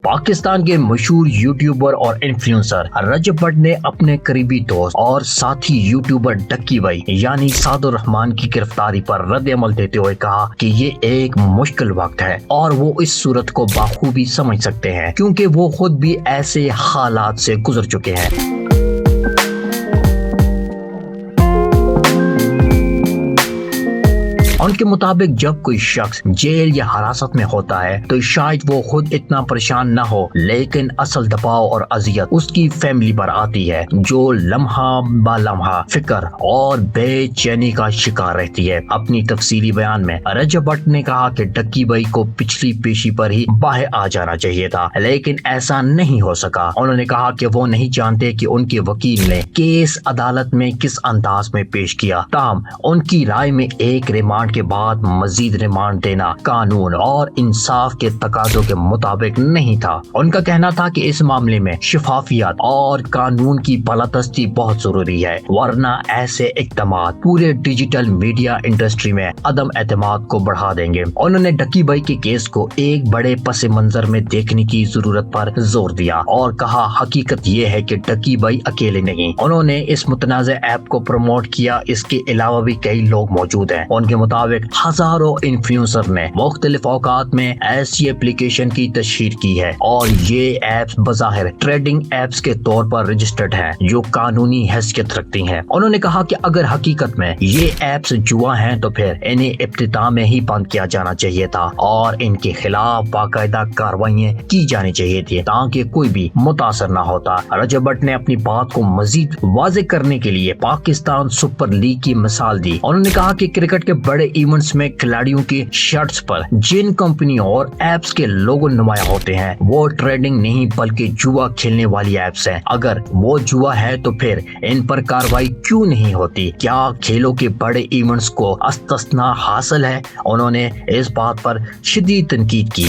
پاکستان کے مشہور یوٹیوبر اور انفلوئنسر رجب بٹ نے اپنے قریبی دوست اور ساتھی یوٹیوبر ڈکی بھائی یعنی سعد الرحمان کی گرفتاری پر رد عمل دیتے ہوئے کہا کہ یہ ایک مشکل وقت ہے اور وہ اس صورت کو بخوبی سمجھ سکتے ہیں کیونکہ وہ خود بھی ایسے حالات سے گزر چکے ہیں۔ ان کے مطابق جب کوئی شخص جیل یا حراست میں ہوتا ہے تو شاید وہ خود اتنا پریشان نہ ہو، لیکن اصل دباؤ اور اذیت اس کی فیملی پر آتی ہے جو لمحہ با لمحہ فکر اور بے چینی کا شکار رہتی ہے۔ اپنی تفصیلی بیان میں رجب بٹ نے کہا کہ ڈکی بھائی کو پچھلی پیشی پر ہی باہر آ جانا چاہیے تھا، لیکن ایسا نہیں ہو سکا۔ انہوں نے کہا کہ وہ نہیں جانتے کہ ان کے وکیل نے کیس عدالت میں کس انداز میں پیش کیا، تاہم ان کی رائے میں ایک ریمانڈ کے بعد مزید ریمانڈ دینا قانون اور انصاف کے تقاضوں کے مطابق نہیں تھا۔ ان کا کہنا تھا کہ اس معاملے میں شفافیت اور قانون کی بالادستی بہت ضروری ہے، ورنہ ایسے اقدامات پورے ڈیجیٹل میڈیا انڈسٹری میں عدم اعتماد کو بڑھا دیں گے۔ انہوں نے ڈکی بھائی کے کیس کو ایک بڑے پس منظر میں دیکھنے کی ضرورت پر زور دیا اور کہا حقیقت یہ ہے کہ ڈکی بھائی اکیلے نہیں۔ انہوں نے اس متنازع ایپ کو پروموٹ کیا، اس کے علاوہ بھی کئی لوگ موجود ہیں۔ ان کے مطابق ہزاروں انفلوئنسر نے مختلف اوقات میں ایسی ایپلیکیشن کی تشہیر کی ہے اور یہ ایپس بظاہر ٹریڈنگ ایپس کے طور پر رجسٹرڈ ہیں جو قانونی حیثیت رکھتی ہیں۔ انہوں نے کہا کہ اگر حقیقت میں یہ ایپس جوا ہیں تو پھر انہیں ابتدا میں ہی بند کیا جانا چاہیے تھا اور ان کے خلاف باقاعدہ کارروائیاں کی جانی چاہیے تھی تاکہ کوئی بھی متاثر نہ ہوتا۔ رجب بٹ نے اپنی بات کو مزید واضح کرنے کے لیے پاکستان سپر لیگ کی مثال دی۔ انہوں نے کہا کہ کرکٹ کے بڑے ایونٹس میں کھلاڑیوں کی شرٹس پر جن کمپنیوں اور ایپس کے لوگو نمایاں ہوتے ہیں وہ ٹریڈنگ نہیں بلکہ جوا کھیلنے والی ایپس ہیں۔ اگر وہ جوا ہے تو پھر ان پر کارروائی کیوں نہیں ہوتی؟ کیا کھیلوں کے بڑے ایونٹس کو استثناء حاصل ہے؟ انہوں نے اس بات پر شدید تنقید کی۔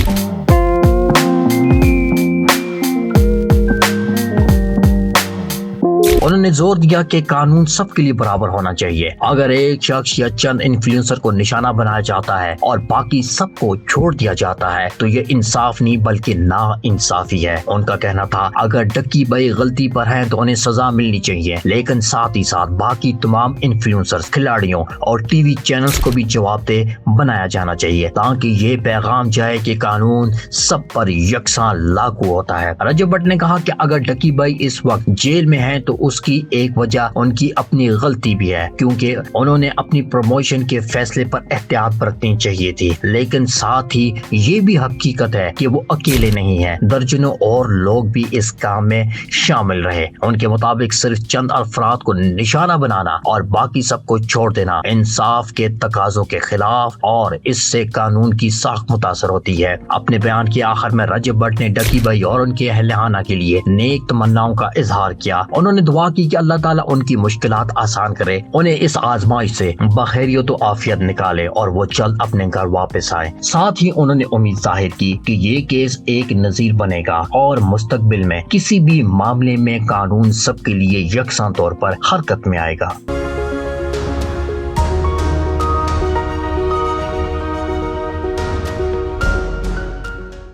انہوں نے زور دیا کہ قانون سب کے لیے برابر ہونا چاہیے۔ اگر ایک شخص یا چند انفلوئنسر کو نشانہ بنایا جاتا ہے اور باقی سب کو چھوڑ دیا جاتا ہے تو یہ انصاف نہیں بلکہ نا انصافی ہے۔ ان کا کہنا تھا اگر ڈکی بھائی غلطی پر ہیں تو انہیں سزا ملنی چاہیے، لیکن ساتھ ہی ساتھ باقی تمام انفلوئنسرز، کھلاڑیوں اور ٹی وی چینلز کو بھی جواب دہ بنایا جانا چاہیے تاکہ یہ پیغام جائے کہ قانون سب پر یکساں لاگو ہوتا ہے۔ رجب بٹ نے کہا کہ اگر ڈکی بھائی اس وقت جیل میں ہیں تو اس کی ایک وجہ ان کی اپنی غلطی بھی ہے کیونکہ انہوں نے اپنی پروموشن کے فیصلے پر احتیاط برتنی چاہیے تھی، لیکن ساتھ ہی یہ بھی حقیقت ہے کہ وہ اکیلے نہیں ہیں، درجنوں اور لوگ بھی اس کام میں شامل رہے۔ ان کے مطابق صرف چند افراد کو نشانہ بنانا اور باقی سب کو چھوڑ دینا انصاف کے تقاضوں کے خلاف اور اس سے قانون کی ساخت متاثر ہوتی ہے۔ اپنے بیان کے آخر میں رجب بٹ نے ڈکی بھائی اور ان کے اہل خانہ کے لیے نیک تمناؤں کا اظہار کیا۔ انہوں نے دعا کی کہ اللہ تعالیٰ ان کی مشکلات آسان کرے، انہیں اس آزمائش سے بخیریت و عافیت نکالے اور وہ جلد اپنے گھر واپس آئے۔ ساتھ ہی انہوں نے امید ظاہر کی کہ یہ کیس ایک نظیر بنے گا اور مستقبل میں کسی بھی معاملے میں قانون سب کے لیے یکساں طور پر حرکت میں آئے گا۔